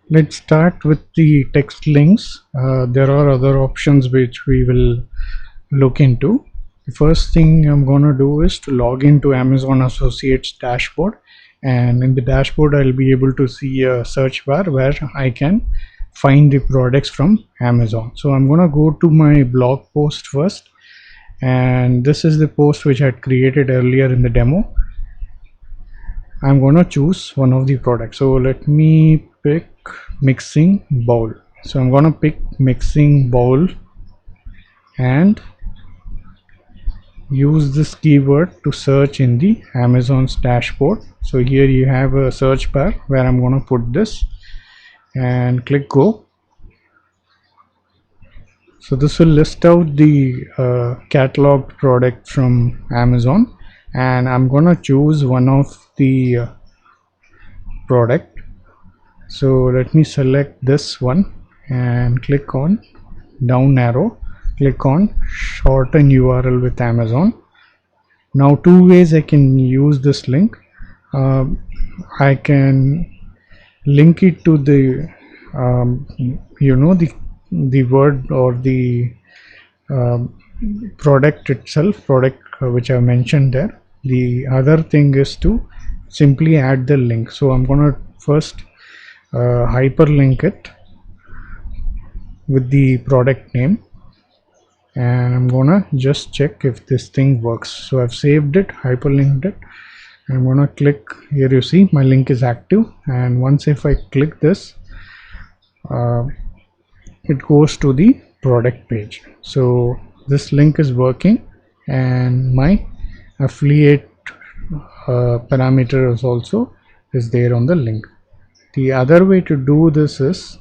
Let's start with the text links. There are other options which we will look into. The first thing I'm going to do is to log into Amazon Associates dashboard, and in the dashboard I'll be able to see a search bar where I can find the products from Amazon. So I'm going to go to my blog post first, and this is the post which I had created earlier in the demo. I'm going to choose one of the products. So let me pick mixing bowl. So I'm going to pick mixing bowl and use this keyword to search in the Amazon's dashboard. So here you have a search bar where I'm going to put this and click go. So this will list out the cataloged product from Amazon, and I'm going to choose one of the product. So let me select this one and click on down arrow, click on shorten URL with Amazon. Now two ways I can use this link. I can link it to the the word or the product itself, product which I mentioned there. The other thing is to simply add the link. So I'm gonna first hyperlink it with the product name, and I'm gonna just check if this thing works. So I've saved it, hyperlinked it. I'm gonna click here. You see my link is active, and once if I click this, it goes to the product page. So this link is working, and my affiliate parameter is also there on the link. The other way to do this is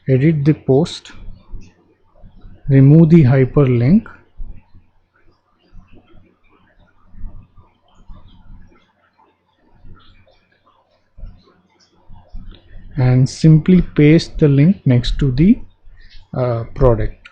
edit the post, remove the hyperlink, and simply paste the link next to the product.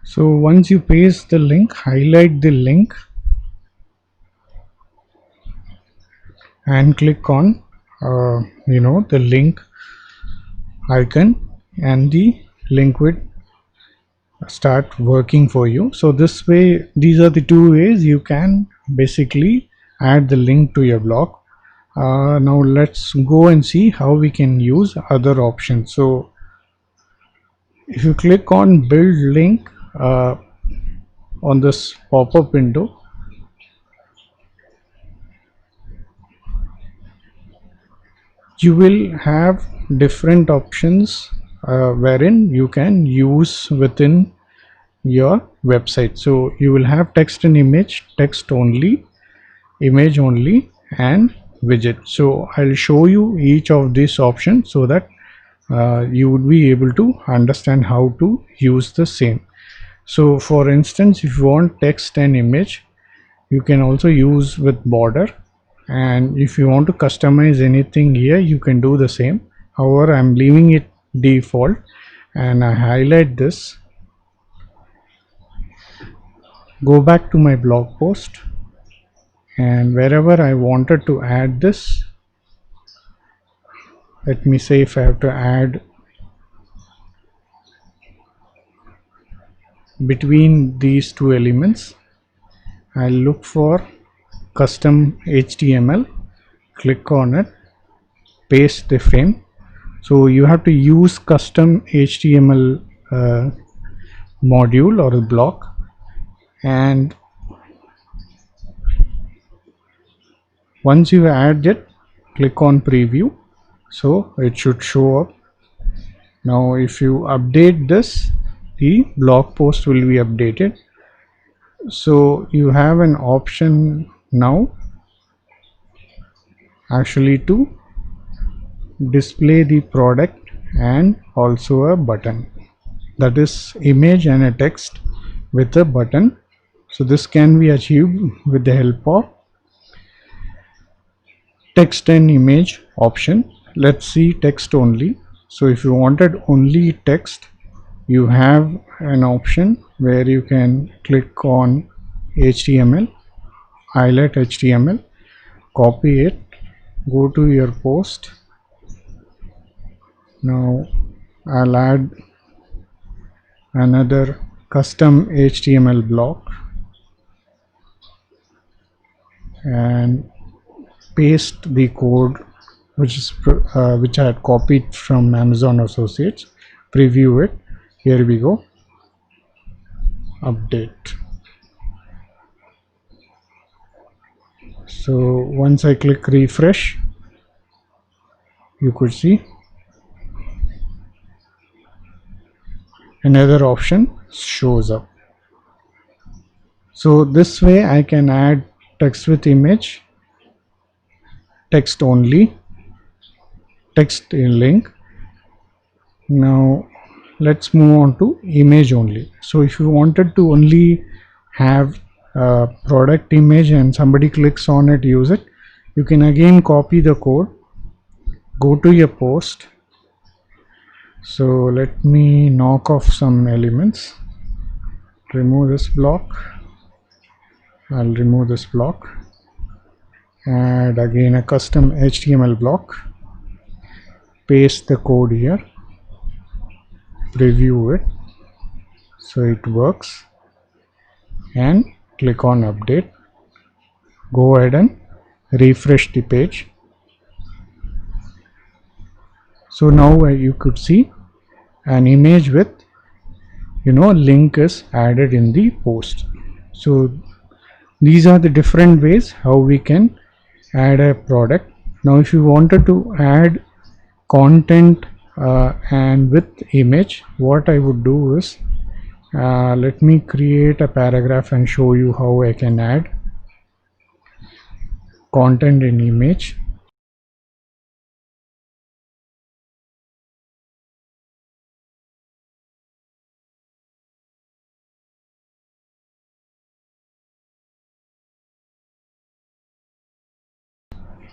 So once you paste the link, highlight the link and click on the link icon, and the link would start working for you. So this way, these are the two ways you can basically add the link to your blog. Now let's go and see how we can use other options. So if you click on build link on this pop-up window, you will have different options wherein you can use within your website. So you will have text and image, text only, image only, and widget. So I'll show you each of these options so that you would be able to understand how to use the same. So for instance, if you want text and image, you can also use with border, and if you want to customize anything here, you can do the same. However, I'm leaving it default, and I highlight this, go back to my blog post, and wherever I wanted to add this, let me say if I have to add between these two elements, I'll look for custom HTML, click on it, paste the frame. So you have to use custom HTML module or a block, and once you add it, click on preview, so it should show up. Now if you update this, the blog post will be updated. So you have an option now actually to display the product and also a button, that is image and a text with a button. So this can be achieved with the help of text and image option. Let's see text only. So if you wanted only text, you have an option where you can click on HTML, highlight HTML, copy it, go to your post. Now I'll add another custom HTML block and paste the code which I had copied from Amazon Associates. Preview it. Here we go. Update. So once I click refresh, you could see another option shows up. So this way I can add text with image, text only, text in link. Now let's move on to image only. So if you wanted to only have a product image and somebody clicks on it, use it, you can again copy the code, go to your post. So let me knock off some elements, remove this block. I'll remove this block, add again a custom HTML block, paste the code here, preview it so it works, and click on update. Go ahead and refresh the page. So now you could see an image with link is added in the post. So these are the different ways how we can add a product. Now if you wanted to add content and with image, what I would do is let me create a paragraph and show you how I can add content in image.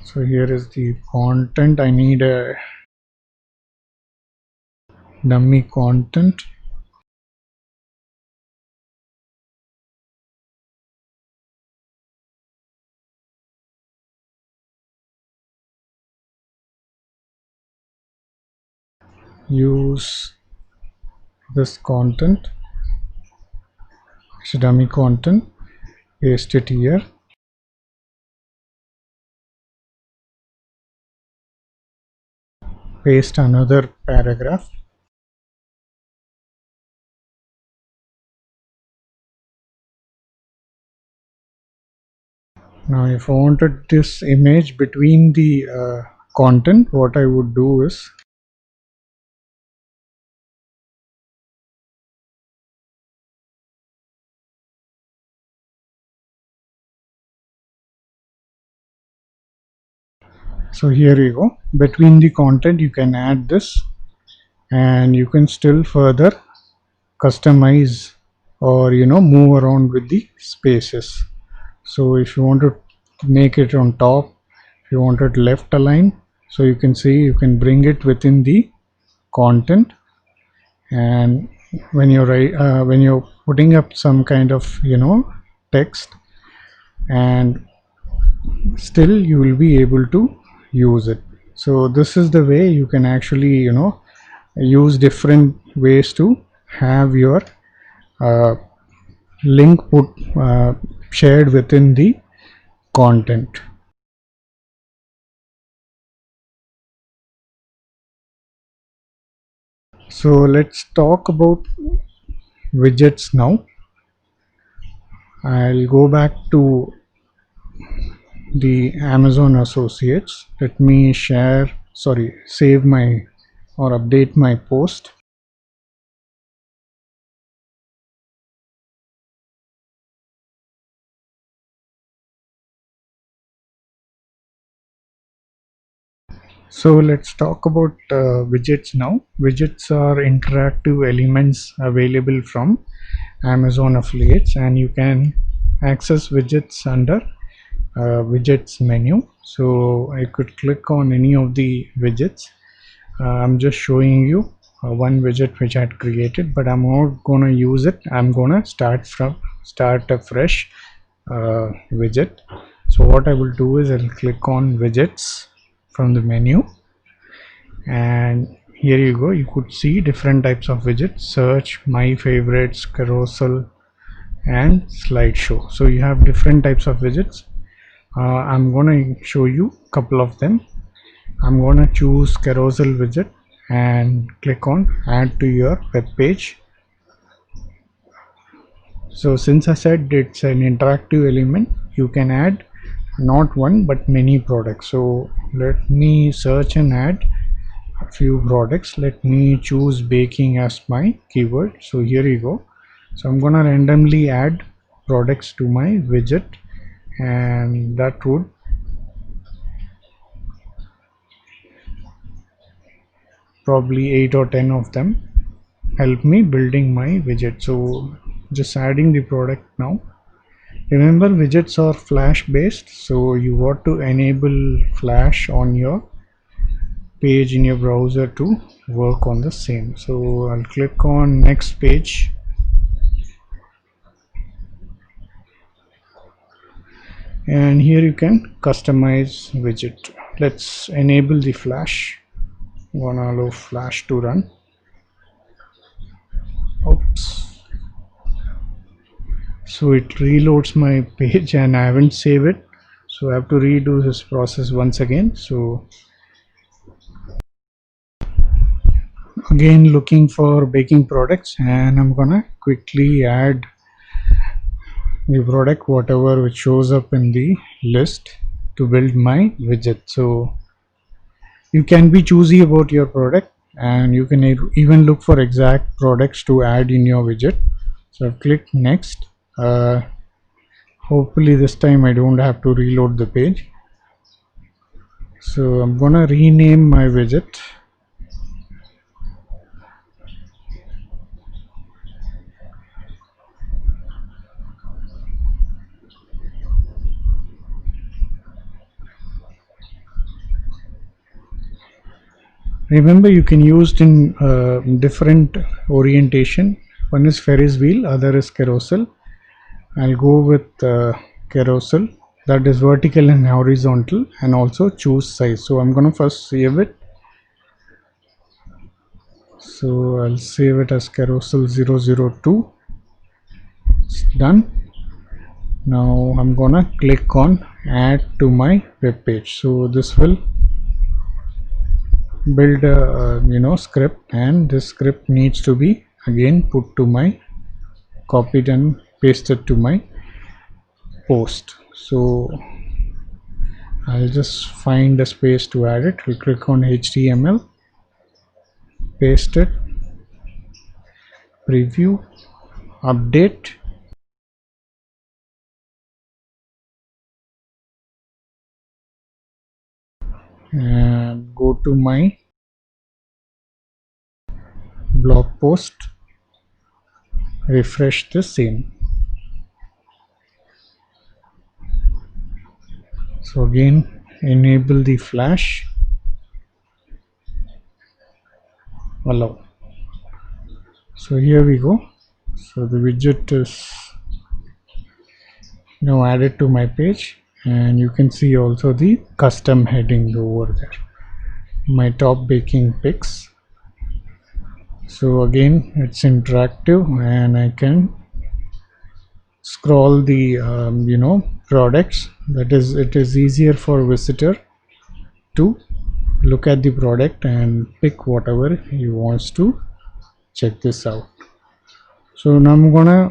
So here is the content. I need a dummy content. Use this content. It's a dummy content. Paste it here. Paste another paragraph. Now if I wanted this image between the content, what I would do is so here you go, between the content you can add this, and you can still further customize or move around with the spaces. So if you want to make it on top, if you want it left aligned, so you can see you can bring it within the content, and when you're putting up some kind of text, and still you will be able to use it. So this is the way you can actually use different ways to have your uh, link shared within the content. So let's talk about widgets now. I'll go back to the Amazon Associates. Let me save my or update my post. So let's talk about widgets now. Widgets are interactive elements available from Amazon affiliates, and you can access widgets under widgets menu. So I could click on any of the widgets. I'm just showing you one widget which I had created, but I'm not gonna use it. I'm gonna start a fresh widget. So what I will do is I'll click on widgets, from the menu, and here you go. You could see different types of widgets: search, my favorites, carousel, and slideshow. So you have different types of widgets. I'm gonna show you a couple of them. I'm gonna choose carousel widget and click on add to your web page. So since I said it's an interactive element, you can add not one but many products. So let me search and add a few products. Let me choose baking as my keyword. So here you go. So I'm gonna randomly add products to my widget, and that would probably 8 or 10 of them help me building my widget. So just adding the product now. Remember, widgets are flash based, so you want to enable flash on your page in your browser to work on the same. So I'll click on next page, and here you can customize widget. Let's enable the flash. I'm gonna allow flash to run. Oops. So it reloads my page and I haven't saved it, so I have to redo this process once again. So again, looking for baking products, and I'm gonna quickly add the product whatever which shows up in the list to build my widget. So you can be choosy about your product, and you can even look for exact products to add in your widget. So I've clicked next. Hopefully this time I don't have to reload the page. So I'm gonna rename my widget. Remember, you can use it in different orientation. One is Ferris wheel, other is carousel. I'll go with carousel, that is vertical and horizontal, and also choose size. So I'm gonna first save it. So I'll save it as carousel 002. It's done. Now I'm gonna click on add to my web page. So this will build a script, and this script needs to be again put to my copied and pasted to my post. So I'll just find a space to add it. We'll click on HTML, paste it, preview, update, and go to my blog post, refresh the same. So again, enable the flash, allow. So here we go. So the widget is now added to my page, and you can see also the custom heading over there, my top baking picks. So again, it's interactive, and I can scroll the products. That is, it is easier for visitor to look at the product and pick whatever he wants to check this out. So now I'm gonna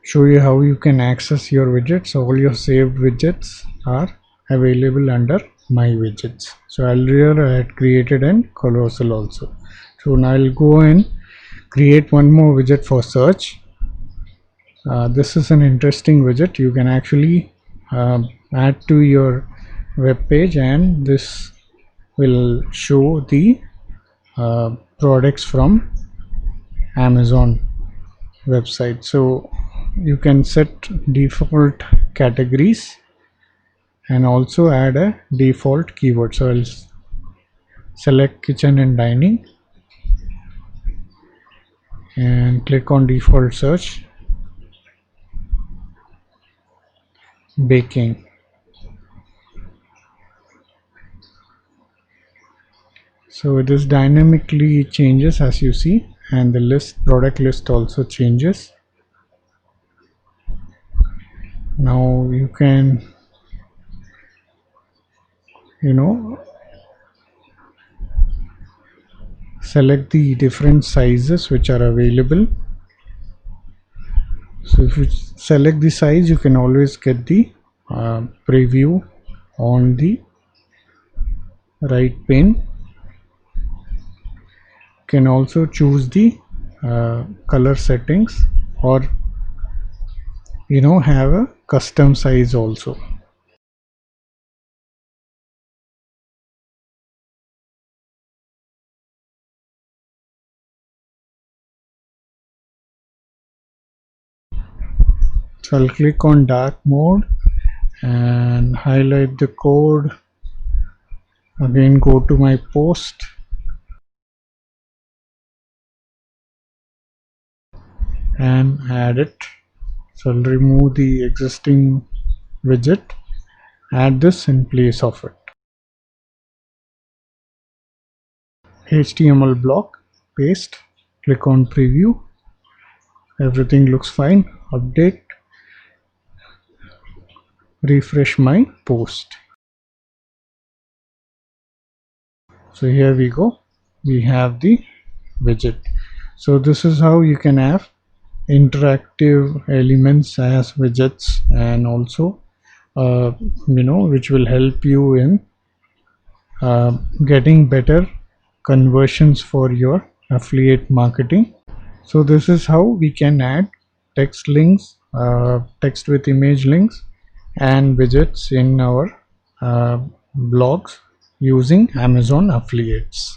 show you how you can access your widgets. All your saved widgets are available under my widgets. So earlier I had created an carousel also. So now I'll go and create one more widget for search. This is an interesting widget. You can actually add to your web page, and this will show the products from Amazon website. So you can set default categories and also add a default keyword. So I'll select kitchen and dining and click on default search, baking. So this dynamically changes as you see, and the product list also changes. Now you can, select the different sizes which are available. So if you select the size, you can always get the preview on the right pane. You can also choose the color settings, or have a custom size also. So I'll click on dark mode and highlight the code. Again, go to my post and add it. So I'll remove the existing widget, add this in place of it. HTML block, paste, click on preview. Everything looks fine. Update, refresh my post. So here we go, we have the widget. So this is how you can have interactive elements as widgets, and also which will help you in getting better conversions for your affiliate marketing. So this is how we can add text links, text with image links and widgets in our blogs using Amazon affiliates.